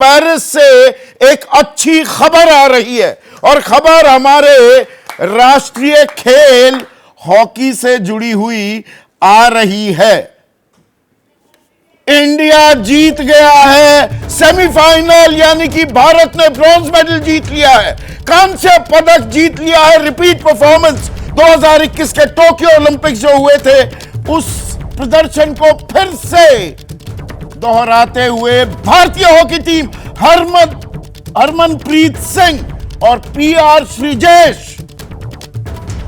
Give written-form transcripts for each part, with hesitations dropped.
Paris से एक अच्छी खबर आ रही है और खबर हमारे राष्ट्रीय खेल हॉकी से जुड़ी हुई आ रही है। इंडिया जीत गया है सेमीफाइनल, यानी कि भारत ने ब्रॉन्ज मेडल जीत लिया है, कांस्य पदक जीत लिया है। रिपीट परफॉर्मेंस 2021 के टोक्यो ओलंपिक्स जो हुए थे उस प्रदर्शन को फिर से दोहराते हुए भारतीय हॉकी टीम हरमनप्रीत सिंह और पीआर श्रीजेश,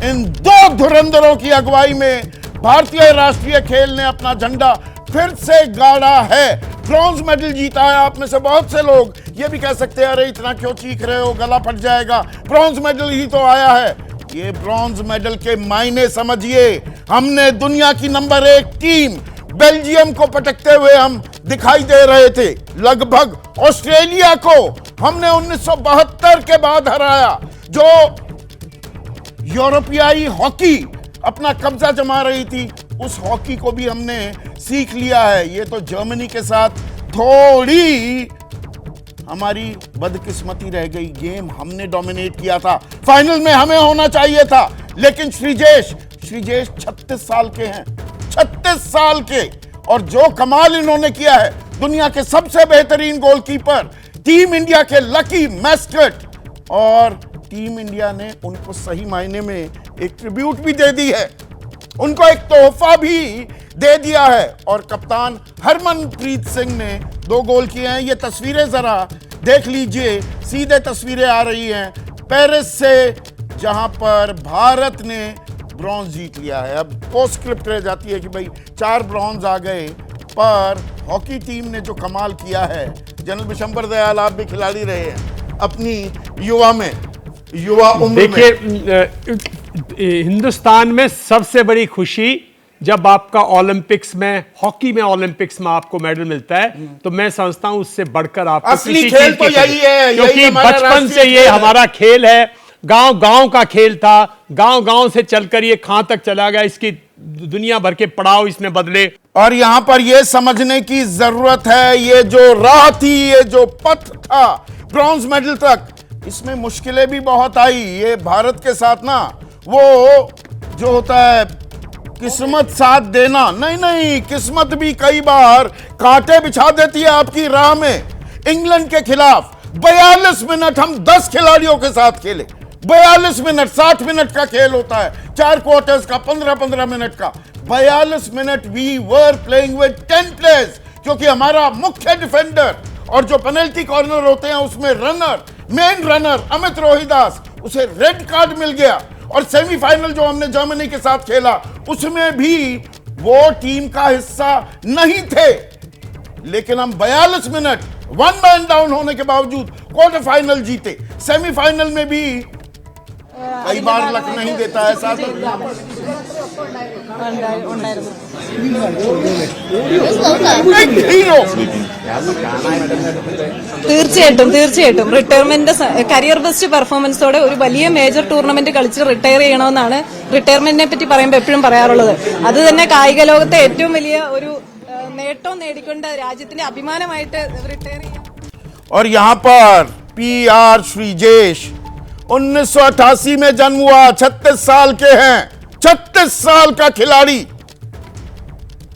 इन दो धुरंधरों की अगुवाई में भारतीय राष्ट्रीय खेल ने अपना झंडा फिर से गाड़ा है, ब्रॉन्ज मेडल जीता है। आप में से बहुत से लोग ये भी कह सकते हैं अरे इतना क्यों चीख रहे हो, गला फट जाएगा, ब्रॉन्ज मेडल ही तो आया है। ये ब्रॉन्ज मेडल के मायने समझिए। हमने दुनिया की नंबर 1 टीम बेल्जियम को पटकते हुए हम दिखाई दे रहे थे। लगभग ऑस्ट्रेलिया को हमने 1972 के बाद हराया, जो यूरोपियाई हॉकी अपना कब्जा जमा रही थी, उस हॉकी को भी हमने सीख लिया है। ये तो जर्मनी के साथ थोड़ी हमारी बदकिस्मती रह गई, गेम हमने डोमिनेट किया था, फाइनल में हमें होना चाहिए था। लेकिन श्रीजेश 36 साल के हैं, 36 साल के, और जो कमाल इन्होंने किया है, दुनिया के सबसे बेहतरीन गोलकीपर, टीम इंडिया के लकी मैस्कट, और टीम इंडिया ने उनको सही मायने में एक ट्रिब्यूट भी दे दी है, उनको एक तोहफा भी दे दिया है। और कप्तान हरमनप्रीत सिंह ने 2 गोल किए हैं। ये तस्वीरें जरा देख लीजिए, सीधे तस्वीरें आ रही हैं पेरिस से, जहां पर भारत ने ब्रॉन्ज जीत लिया है। अब पोस्टस्क्रिप्ट रह जाती है कि भाई 4 ब्रॉन्ज आ गए, पर हॉकी टीम ने जो कमाल किया है, जनरल बिशंबर दयाल आप भी खिलाड़ी रहे हैं अपनी युवा उम्र में। देखिए, हिंदुस्तान में सबसे बड़ी खुशी जब आपका ओलंपिक्स में, हॉकी में ओलंपिक्स में आपको मेडल मिलता है, तो मैं समझता हूं उससे बढ़कर आपको असली खेल तो यही है, क्योंकि बचपन से ये हमारा खेल है, गांव का खेल था, गांव से चलकर ये कहां तक चला गया, इसकी दुनिया भर के पड़ाव इसने बदले। और यहां पर यह समझने की जरूरत है, ये जो राह थी, ये जो पथ था ब्रॉन्ज मेडल तक, इसमें मुश्किलें भी बहुत आई। ये भारत के साथ ना वो जो होता है किस्मत साथ देना, नहीं, किस्मत भी कई बार कांटे बिछा देती है आपकी राह में। इंग्लैंड के खिलाफ 42 मिनट हम 10 खिलाड़ियों के साथ खेले, 42 मिनट, 60 मिनट का खेल होता है, 4 क्वार्टर्स का, 15-15 मिनट का, 42 minute we were playing with 10 players, क्योंकि हमारा मुख्य डिफेंडर और जो पेनल्टी कॉर्नर होते हैं उसमें मेन रनर अमित रोहिदास, उसे रेड कार्ड मिल गया। और सेमीफाइनल जो हमने जर्मनी के साथ खेला, उसमें भी वो टीम का हिस्सा नहीं थे, लेकिन हम 42 मिनट 1 मैन डाउन होने के बावजूद क्वार्टर फाइनल जीते। सेमीफाइनल में भी कई बार लक नहीं देता है साथ। തീർച്ചയായിട്ടും റിട്ടയർമെന്റ് കരിയർ ബെസ്റ്റ് പെർഫോമൻസോടെ ഒരു വലിയ മേജർ ടൂർണമെന്റ് കളിച്ച് റിട്ടയർ ചെയ്യണമെന്നാണ് റിട്ടയർമെന്റിനെ പറ്റി പറയുമ്പോൾ എപ്പോഴും പറയാറുള്ളത്. അത് തന്നെ കായിക ലോകത്തെ ഏറ്റവും വലിയ ഒരു നേട്ടം നേടിക്കൊണ്ട് രാജ്യത്തിന്റെ അഭിമാനമായിട്ട് റിട്ടയർ ചെയ്യാം. और यहां पर पीआर श्रीजेश 1988 में जन्म हुआ, 36 साल के हैं, 36 साल का खिलाड़ी,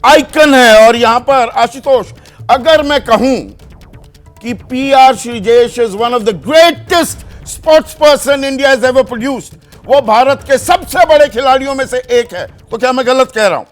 आइकन है। और यहां पर आशुतोष, अगर मैं कहूं कि PR Sreejesh is one of the greatest sports person India has ever produced, वो भारत के सबसे बड़े खिलाड़ियों में से एक है, तो क्या मैं गलत कह रहा हूं?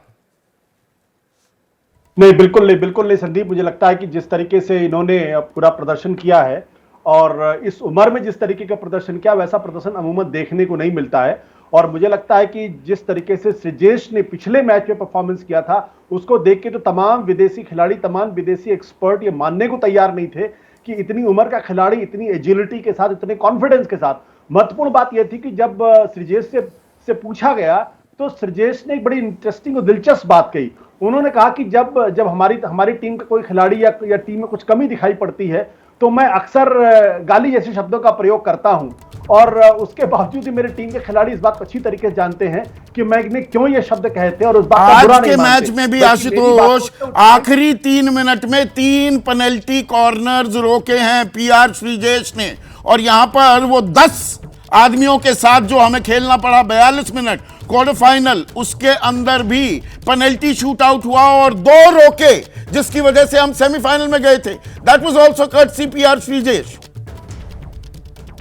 नहीं, बिल्कुल नहीं संदीप। मुझे लगता है कि जिस तरीके से इन्होंने पूरा प्रदर्शन किया है और इस उम्र में जिस तरीके का प्रदर्शन किया, वैसा प्रदर्शन अमूमन देखने को नहीं मिलता है। और मुझे लगता है कि जिस तरीके से श्रीजेश ने पिछले मैच में परफॉर्मेंस किया था, उसको देख के तो तमाम विदेशी खिलाड़ी, तमाम विदेशी एक्सपर्ट ये मानने को तैयार नहीं थे कि इतनी उम्र का खिलाड़ी इतनी एजिलिटी के साथ, इतने कॉन्फिडेंस के साथ। महत्वपूर्ण बात यह थी कि जब श्रीजेश से पूछा गया, तो श्रीजेश ने एक बड़ी इंटरेस्टिंग और दिलचस्प बात कही। उन्होंने कहा कि जब हमारी टीम का कोई खिलाड़ी या टीम में कुछ कमी दिखाई पड़ती है, तो मैं अक्सर गाली जैसे शब्दों का प्रयोग करता हूं, और उसके बावजूद ही मेरी टीम के खिलाड़ी इस बात को अच्छी तरीके से जानते हैं कि मैंने क्यों ये शब्द कहे थे, और उस बात का बुरा आज नहीं के मानते। मैच में भी बल्कि आशुतोष मेरी बातों आखिरी 3 मिनट में 3 पेनल्टी कॉर्नर्स रोके हैं पीआर श्रीजेश ने, और यहां पर वो 10 आदमियों के साथ जो हमें खेलना पड़ा 42 मिनट क्वार्टर फाइनल, उसके अंदर भी पेनल्टी शूट आउट हुआ और 2 रोके, जिसकी वजह से हम सेमीफाइनल में गए थे। That was also courtesy PR Sreejesh.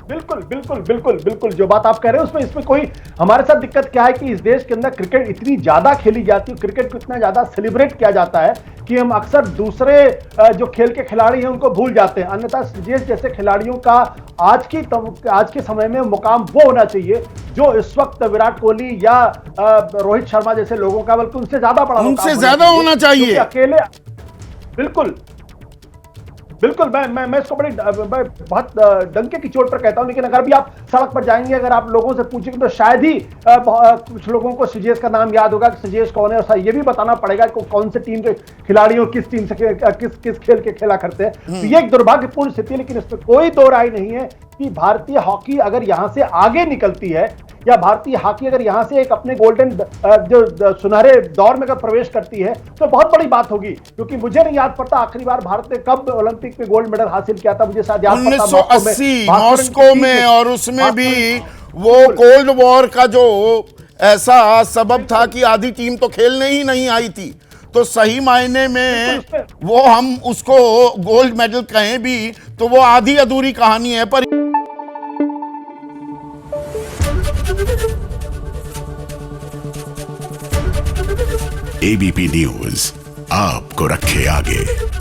बिल्कुल बिल्कुल बिल्कुल बिल्कुल जो बात आप कह रहे हैं उसमें इसमें कोई, हमारे साथ दिक्कत क्या है कि इस देश के अंदर क्रिकेट इतनी ज्यादा खेली जाती है, क्रिकेट को इतना ज्यादा सेलिब्रेट किया जाता है कि हम अक्सर दूसरे जो खेल के खिलाड़ी हैं उनको भूल जाते हैं। अन्यथा श्रीजेश जैसे खिलाड़ियों का आज के समय में मुकाम वो होना चाहिए जो इस वक्त विराट कोहली या रोहित शर्मा जैसे लोगों का, बल्कि उनसे ज्यादा बड़ा मुकाम उनसे ज्यादा होना चाहिए। क्योंकि अकेले बिल्कुल बिल्कुल मैं इसको बहुत डंके की चोट पर कहता हूं, लेकिन अगर भी आप सड़क पर जाएंगे, अगर आप लोगों से पूछेंगे तो शायद ही कुछ लोगों को श्रीजेश का नाम याद होगा कि श्रीजेश कौन है, और ये भी बताना पड़ेगा कि कौन से टीम के खिलाड़ी और किस टीम से किस खेल के खेला करते हैं। तो ये एक दुर्भाग्यपूर्ण स्थिति है, लेकिन इसमें कोई दो राय नहीं है कि भारतीय हॉकी अगर यहां से आगे निकलती है, या भारतीय हॉकी अगर यहां से एक अपने गोल्डन जो सुनहरे दौर में अगर प्रवेश करती है तो बहुत बड़ी बात होगी। क्योंकि मुझे नहीं याद पड़ता आखिरी बार भारत ने कब ओलंपिक में गोल्ड मेडल हासिल किया था, मुझे शायद याद पड़ता 1980 मॉस्को में, और उसमें भी वो कोल्ड वॉर का जो ऐसा सबब था कि आधी टीम तो खेलने ही नहीं आई थी, तो सही मायने में वो हम उसको गोल्ड मेडल कहें भी तो वो आधी अधूरी कहानी है। पर एबीपी न्यूज आपको रखे आगे।